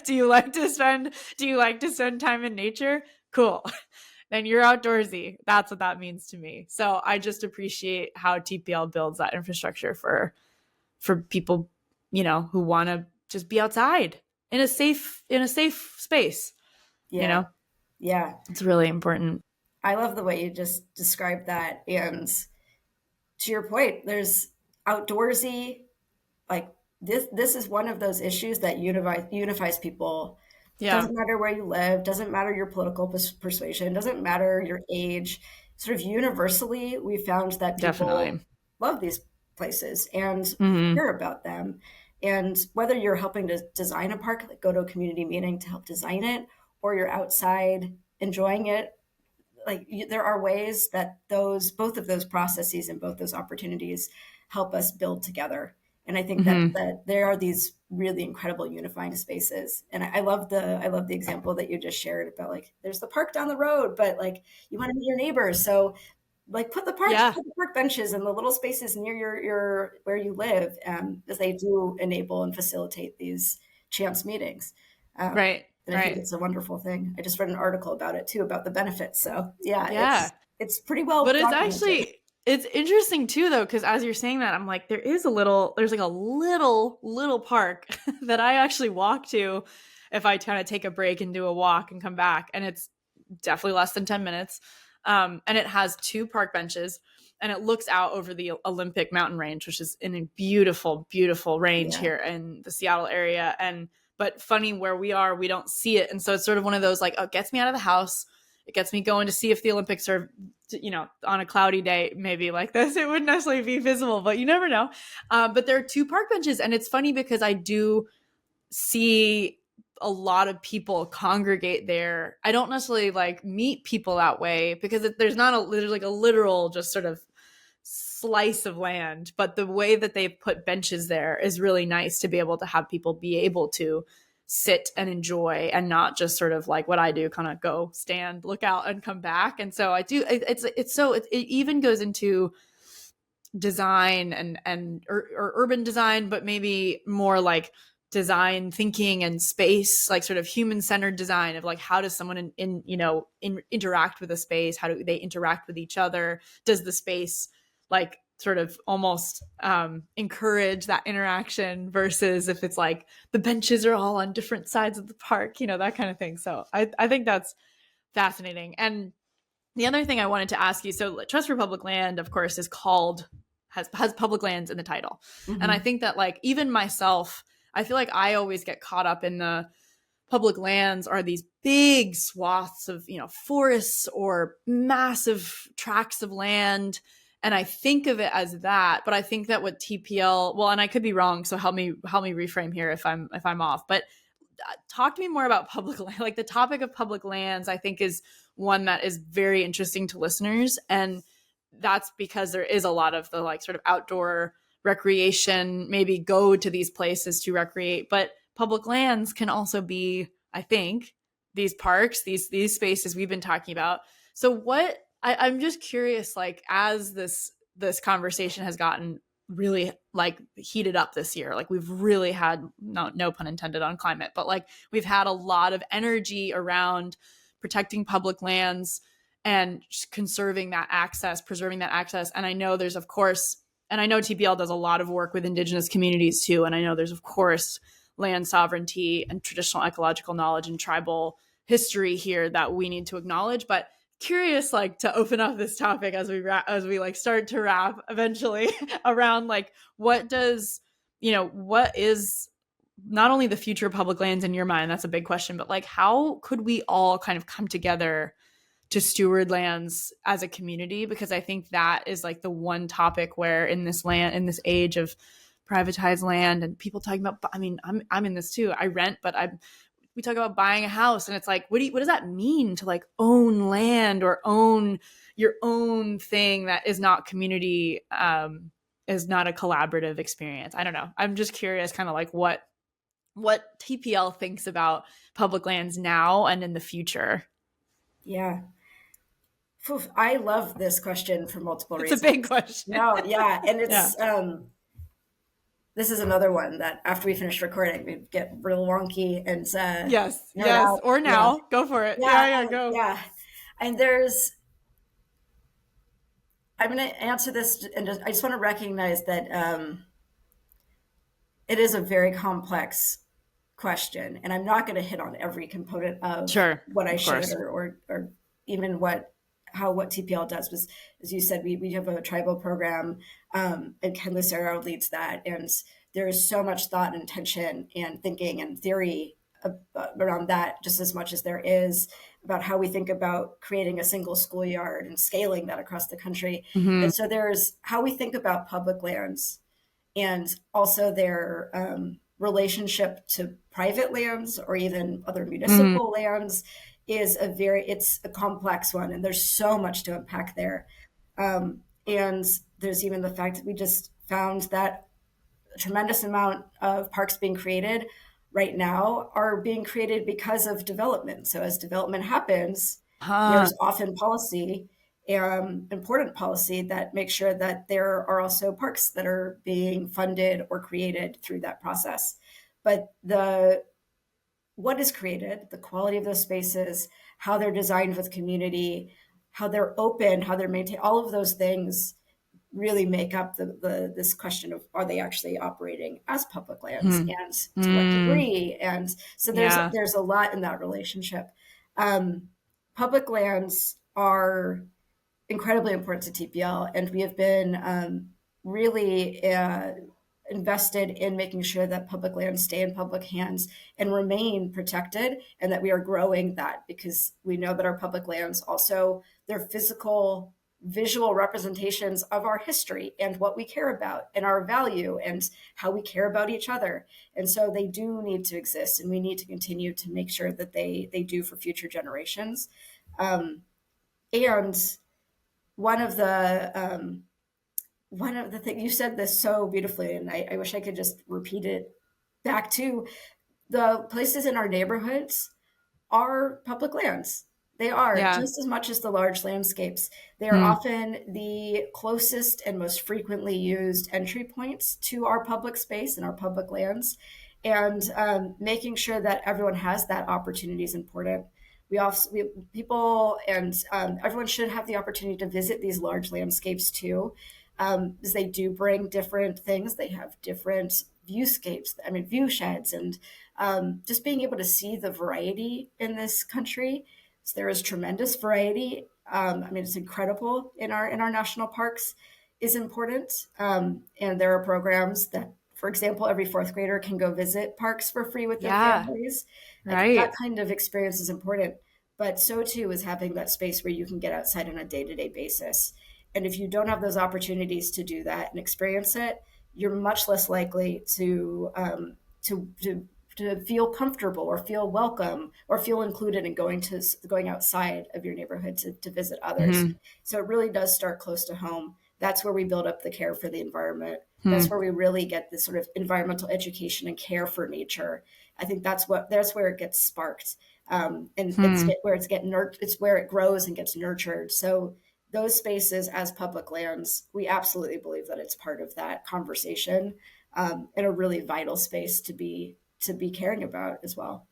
Do you like to spend time in nature? Cool. Then you're outdoorsy. That's what that means to me. So I just appreciate how TPL builds that infrastructure for people, who want to just be outside in a safe space. Yeah. Yeah. It's really important. I love the way you just described that. And to your point, there's outdoorsy, like this is one of those issues that unifies people. Yeah. Doesn't matter where you live, doesn't matter your political persuasion, doesn't matter your age. Sort of universally, we found that people Definitely love these places and Mm-hmm. hear about them. And whether you're helping to design a park, like go to a community meeting to help design it, or you're outside enjoying it, like there are ways that both of those processes and both those opportunities help us build together. And I think Mm-hmm. that there are these really incredible unifying spaces. And I love the example that you just shared about, like, there's the park down the road, but like you want to meet your neighbors. So like put the Yeah. park benches and the little spaces near your where you live, as they do enable and facilitate these chance meetings. Right. And I think it's a wonderful thing. I just read an article about it too, about the benefits. So yeah, Yeah. it's pretty well But documented. it's interesting too though, because as you're saying that, I'm like, there's like a little park that I actually walk to if I kind of take a break and do a walk and come back. And it's definitely less than 10 minutes. And it has 2 park benches and it looks out over the Olympic mountain range, which is in a beautiful, beautiful range Yeah. here in the Seattle area. But funny, where we are, we don't see it. And so it's sort of one of those like, oh, it gets me out of the house. It gets me going to see if the Olympics are, on a cloudy day, maybe like this, it wouldn't necessarily be visible, but you never know. But there are 2 park benches. And it's funny because I do see a lot of people congregate there. I don't necessarily like meet people that way because there's like a literal just sort of slice of land, but the way that they've put benches there is really nice to be able to have people be able to sit and enjoy and not just sort of like what I do, kind of go stand, look out and come back. And so I do, it even goes into design or urban design, but maybe more like design thinking and space, like sort of human-centered design of like, how does someone interact with a space? How do they interact with each other? Does the space like sort of almost encourage that interaction versus if it's like the benches are all on different sides of the park, that kind of thing. So I think that's fascinating. And the other thing I wanted to ask you, so Trust for Public Land, of course, has public lands in the title. Mm-hmm. And I think that like even myself, I feel like I always get caught up in the public lands are these big swaths of, forests or massive tracts of land. And I think of it as that, but I think that what TPL, well, and I could be wrong, so help me reframe here if I'm off. But talk to me more about public land. Like the topic of public lands, I think is one that is very interesting to listeners, and that's because there is a lot of the like sort of outdoor recreation, maybe go to these places to recreate, but public lands can also be, I think, these parks, these spaces we've been talking about. So what I'm just curious, like as this conversation has gotten really like heated up this year, like we've really had no pun intended on climate, but like we've had a lot of energy around protecting public lands and conserving that access, preserving that access. And I know there's of course, and I know TPL does a lot of work with Indigenous communities too, and I know there's of course land sovereignty and traditional ecological knowledge and tribal history here that we need to acknowledge. But curious, like to open up this topic as we like start to wrap eventually around like what is not only the future of public lands in your mind, that's a big question, but like how could we all kind of come together to steward lands as a community? Because I think that is like the one topic where in this age of privatized land and people talking about, I mean, I'm in this too. I rent, but we talk about buying a house, and it's like, what does that mean to like own land or own your own thing that is not community, is not a collaborative experience? I don't know. I'm just curious kind of like what TPL thinks about public lands now and in the future. Yeah. Oof, I love this question for multiple reasons. It's a big question. No, yeah. And it's, this is another one that after we finish recording, we get real wonky and yes, out. Or now, yeah. Go for it. Yeah, go. Yeah, and I'm going to answer this, and I just want to recognize that it is a very complex question, and I'm not going to hit on every component of what I shared or even what TPL does. Was, as you said, we have a tribal program, and Ken Lucero leads that, and there is so much thought and intention and thinking and theory around that, just as much as there is about how we think about creating a single schoolyard and scaling that across the country. Mm-hmm. And so there's how we think about public lands and also their relationship to private lands or even other municipal lands is it's a complex one, and there's so much to unpack there. And there's even the fact that we just found that a tremendous amount of parks being created right now are being created because of development. So as development happens, there's often policy, important policy that makes sure that there are also parks that are being funded or created through that process. But what is created, the quality of those spaces, how they're designed with community, how they're open, how they're maintained, all of those things really make up this question of, are they actually operating as public lands and to what degree? And so there's a lot in that relationship. Public lands are incredibly important to TPL, and we have been really invested in making sure that public lands stay in public hands and remain protected, and that we are growing that, because we know that our public lands also, their physical visual representations of our history and what we care about and our value and how we care about each other. And so they do need to exist, and we need to continue to make sure that they do for future generations. And one of the things you said this so beautifully, and I wish I could just repeat it back to the places in our neighborhoods are public lands. They are Yeah. just as much as the large landscapes. They are Hmm. often the closest and most frequently used entry points to our public space and our public lands. And making sure that everyone has that opportunity is important. People and everyone should have the opportunity to visit these large landscapes too, because they do bring different things. They have different viewscapes, view sheds, and just being able to see the variety in this country. So there is tremendous variety. It's incredible in our national parks is important. And there are programs that, for example, every fourth grader can go visit parks for free with their Yeah. families. I think that Right. kind of experience is important. But so too is having that space where you can get outside on a day-to-day basis. And if you don't have those opportunities to do that and experience it, you're much less likely to to feel comfortable or feel welcome or feel included in going outside of your neighborhood to visit others. Hmm. So it really does start close to home. That's where we build up the care for the environment. That's Hmm. where we really get this sort of environmental education and care for nature. I think that's where it gets sparked, and Hmm. it's where it grows and gets nurtured. So those spaces as public lands, we absolutely believe that it's part of that conversation, and a really vital space to be caring about as well.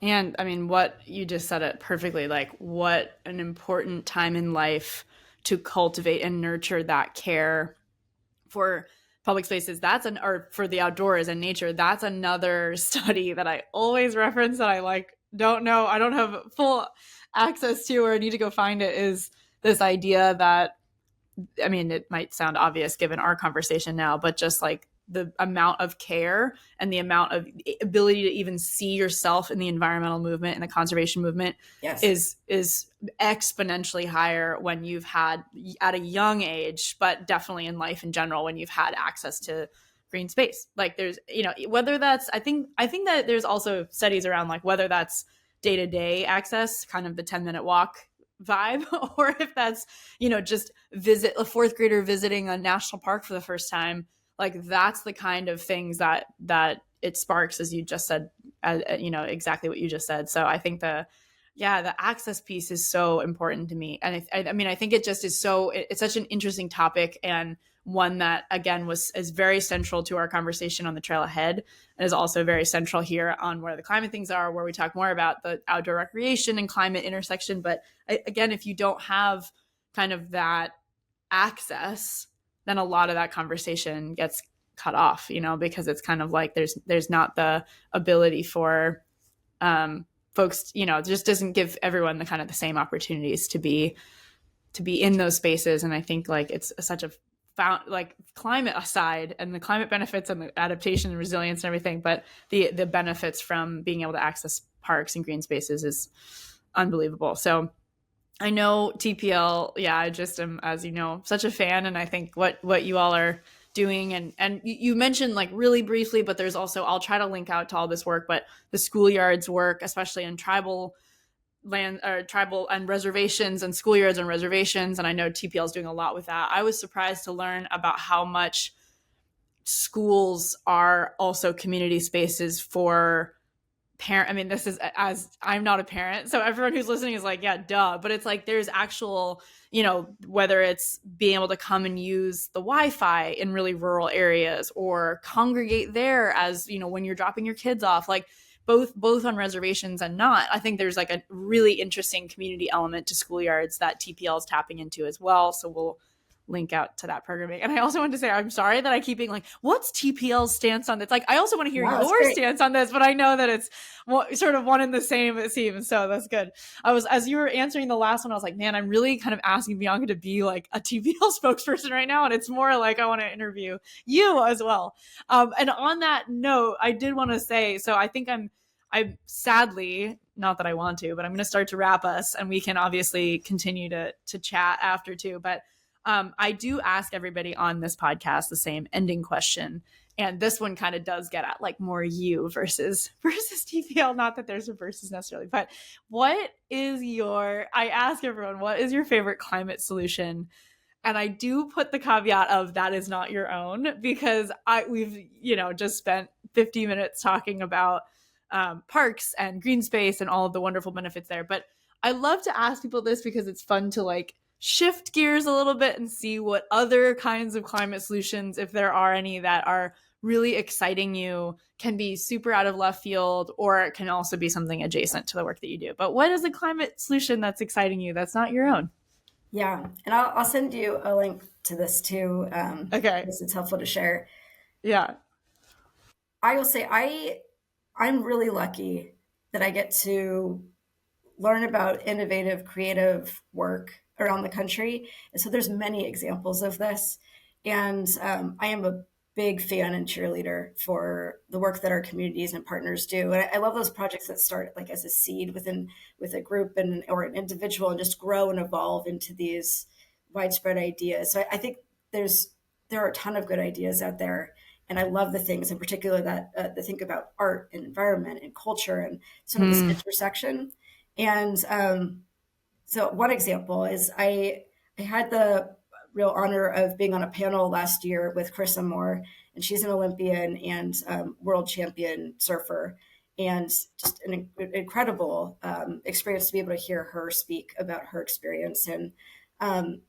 And I mean, what you just said it perfectly. Like, what an important time in life to cultivate and nurture that care for public spaces. Or for the outdoors and nature. That's another study that I always reference that I like, don't know, I don't have full access to or need to go find it, is this idea that, I mean, it might sound obvious given our conversation now, but just like the amount of care and the amount of ability to even see yourself in the environmental movement and the conservation movement Yes. is exponentially higher when you've had, at a young age, but definitely in life in general, when you've had access to green space. Like, there's, whether that's, I think that there's also studies around like whether that's day-to-day access, kind of the 10-minute walk vibe, or if that's, just visit a fourth grader visiting a national park for the first time. Like, that's the kind of things that it sparks, as you just said, exactly what you just said. So I think the access piece is so important to me. And I think it just is it's such an interesting topic, and one that, again, is very central to our conversation on the trail ahead, and is also very central here on Where the Climate Things Are, where we talk more about the outdoor recreation and climate intersection. But again, if you don't have kind of that access, then a lot of that conversation gets cut off, because it's kind of like there's not the ability for folks, just doesn't give everyone the kind of the same opportunities to be in those spaces. And I think like it's such a like, climate aside, and the climate benefits and the adaptation and resilience and everything, but the benefits from being able to access parks and green spaces is unbelievable. So I know TPL, yeah, I just am, as you know, such a fan. And I think what you all are doing, and you mentioned like really briefly, but there's also, I'll try to link out to all this work, but the schoolyards work, especially in tribal land, or tribal and reservations, and schoolyards and reservations. And I know TPL is doing a lot with that. I was surprised to learn about how much schools are also community spaces for parent. I mean, this is, as I'm not a parent, so everyone who's listening is like, yeah, duh. But it's like there's actual, whether it's being able to come and use the Wi-Fi in really rural areas, or congregate there as, when you're dropping your kids off, like both on reservations and not. I think there's like a really interesting community element to schoolyards that TPL is tapping into as well. So we'll link out to that programming. And I also want to say, I'm sorry that I keep being like, what's TPL's stance on this? Like, I also want to hear Wow, that's your great. stance on this, but I know that it's sort of one and the same, it seems. So that's good. As you were answering the last one, I was like, man, I'm really kind of asking Bianca to be like a TPL spokesperson right now. And it's more like, I want to interview you as well. And on that note, I did want to say, so I think I'm sadly, not that I want to, but I'm going to start to wrap us, and we can obviously continue to chat after too. But I do ask everybody on this podcast the same ending question. And this one kind of does get at like more you versus TPL. Not that there's a versus necessarily, but what is I ask everyone, what is your favorite climate solution? And I do put the caveat of that is not your own, because we've, just spent 50 minutes talking about parks and green space and all of the wonderful benefits there. But I love to ask people this because it's fun to like shift gears a little bit and see what other kinds of climate solutions, if there are any that are really exciting you, can be super out of left field, or it can also be something adjacent to the work that you do. But what is a climate solution that's exciting you that's not your own? Yeah, and I'll send you a link to this too. Okay. Because it's helpful to share. Yeah. I will say I'm really lucky that I get to learn about innovative, creative work around the country. And so there's many examples of this. And I am a big fan and cheerleader for the work that our communities and partners do. And I love those projects that start like as a seed with a group or an individual and just grow and evolve into these widespread ideas. So I think there are a ton of good ideas out there. And I love the things in particular that think about art and environment and culture and sort of this intersection. And so one example is I had the real honor of being on a panel last year with Chris Moore, and she's an Olympian and world champion surfer, and just an incredible experience to be able to hear her speak about her experience. And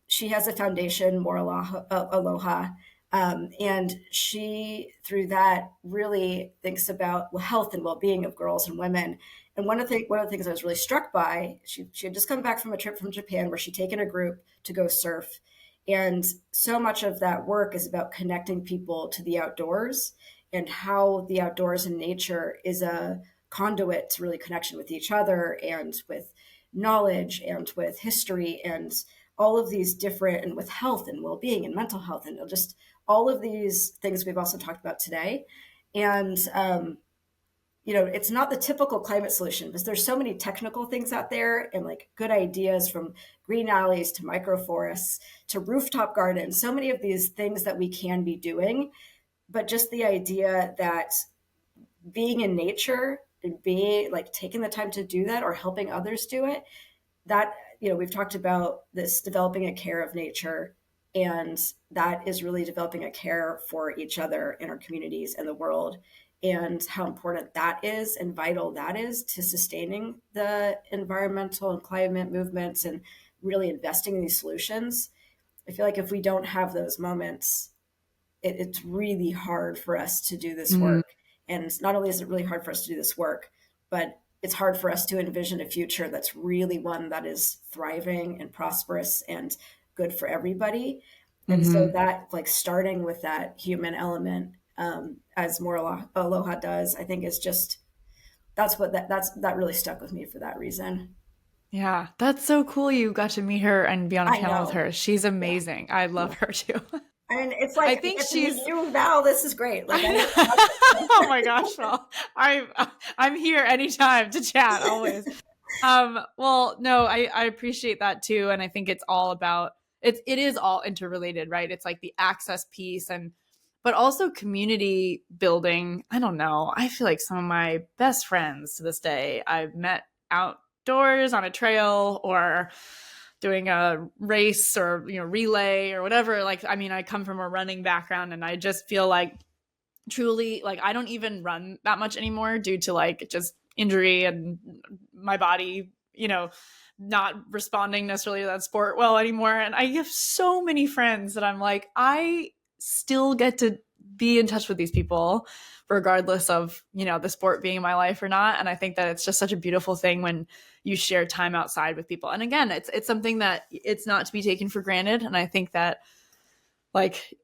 she has a foundation, More Aloha, and she, through that, really thinks about health and well-being of girls and women. And one of the things I was really struck by, she had just come back from a trip from Japan where she'd taken a group to go surf. And so much of that work is about connecting people to the outdoors and how the outdoors and nature is a conduit to really connection with each other and with knowledge and with history and all of these different, and with health and well-being and mental health and just all of these things we've also talked about today. And it's not the typical climate solution because there's so many technical things out there and like good ideas, from green alleys to microforests to rooftop gardens, so many of these things that we can be doing. But just the idea that being in nature and being like taking the time to do that or helping others do it, that, we've talked about this developing a care of nature, and that is really developing a care for each other in our communities and the world, and how important that is and vital that is to sustaining the environmental and climate movements and really investing in these solutions. I feel like if we don't have those moments, it's really hard for us to do this work. And not only is it really hard for us to do this work, but it's hard for us to envision a future that's really one that is thriving and prosperous and good for everybody. And so that, like, starting with that human element, as More Aloha does, I think is just, that really stuck with me for that reason. Yeah, that's so cool. You got to meet her and be on a I panel with know. her. She's Yeah. amazing. I love her too. And it's I like, I think get to meet she's you, Val. This is great. Like, oh my gosh, well, I'm here anytime to chat, always. Well, no, I appreciate that too. And I think it's all about it is all interrelated, right? It's like the access piece, but also community building. I don't know. I feel like some of my best friends to this day I've met outdoors on a trail or doing a race or relay or whatever. Like, I mean, I come from a running background, and I just feel like truly, like, I don't even run that much anymore due to like just injury and my body, not responding necessarily to that sport well anymore. And I have so many friends that I'm like, I still get to be in touch with these people regardless of, the sport being in my life or not. And I think that it's just such a beautiful thing when you share time outside with people. And again, it's something that it's not to be taken for granted. And I think that, like,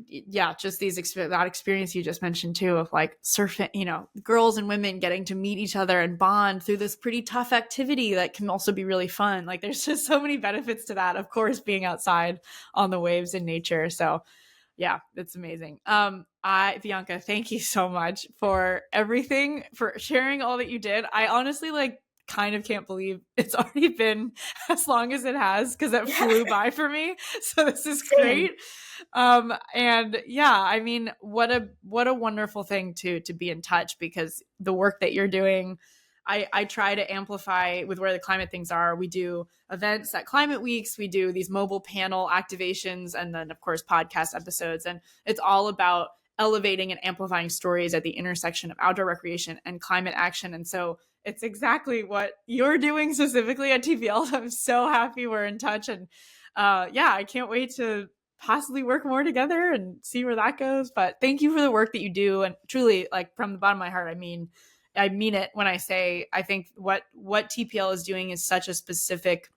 yeah, just that experience you just mentioned too, of like surfing, girls and women getting to meet each other and bond through this pretty tough activity that can also be really fun. Like, there's just so many benefits to that, of course, being outside on the waves in nature. So yeah, it's amazing. Bianca, thank you so much for everything, for sharing all that you did. I honestly, like, kind of can't believe it's already been as long as it has, because it Yeah. flew by for me. So this is Same. great. And yeah, I mean, what a wonderful thing to be in touch, because the work that you're doing, I try to amplify with where the climate things are. We do events at Climate Weeks, we do these mobile panel activations, and then of course podcast episodes, and it's all about elevating and amplifying stories at the intersection of outdoor recreation and climate action. And so it's exactly what you're doing specifically at TPL. I'm so happy we're in touch. And yeah, I can't wait to possibly work more together and see where that goes. But thank you for the work that you do. And truly, like, from the bottom of my heart, I mean it when I say I think what TPL is doing is such a specific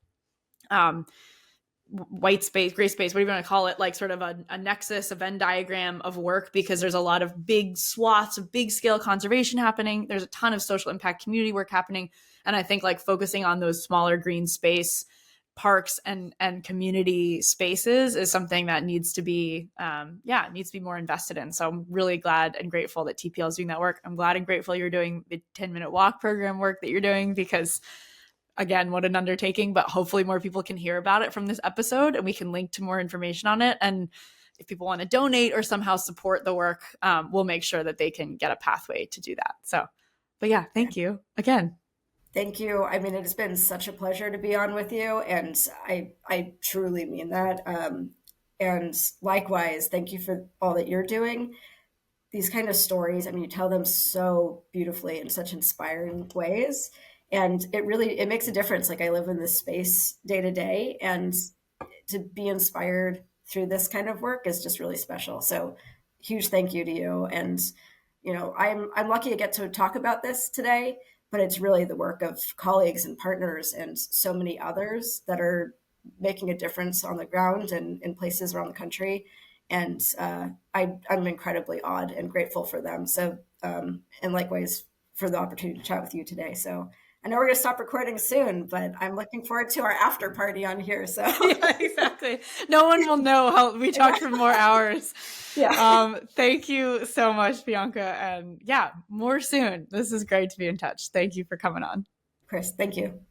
white space, gray space, whatever you want to call it, like sort of a nexus, a Venn diagram of work, because there's a lot of big swaths of big scale conservation happening. There's a ton of social impact community work happening. And I think like focusing on those smaller green space parks and community spaces is something that needs to be, needs to be more invested in. So I'm really glad and grateful that TPL is doing that work. I'm glad and grateful you're doing the 10-minute walk program work that you're doing, because again, what an undertaking, but hopefully more people can hear about it from this episode and we can link to more information on it. And if people want to donate or somehow support the work, we'll make sure that they can get a pathway to do that. So, but yeah, thank you again. Thank you. I mean, it has been such a pleasure to be on with you, and I truly mean that. And likewise, thank you for all that you're doing. These kind of stories, I mean, you tell them so beautifully in such inspiring ways, and it makes a difference. Like, I live in this space day to day, and to be inspired through this kind of work is just really special. So huge thank you to you. And I'm lucky to get to talk about this today, but it's really the work of colleagues and partners and so many others that are making a difference on the ground and in places around the country. And I'm incredibly awed and grateful for them. So, and likewise for the opportunity to chat with you today. So I know we're going to stop recording soon, but I'm looking forward to our after party on here. So yeah, exactly. No one will know how we talked for more hours. Yeah. Thank you so much, Bianca. And yeah, more soon. This is great to be in touch. Thank you for coming on. Chris, thank you.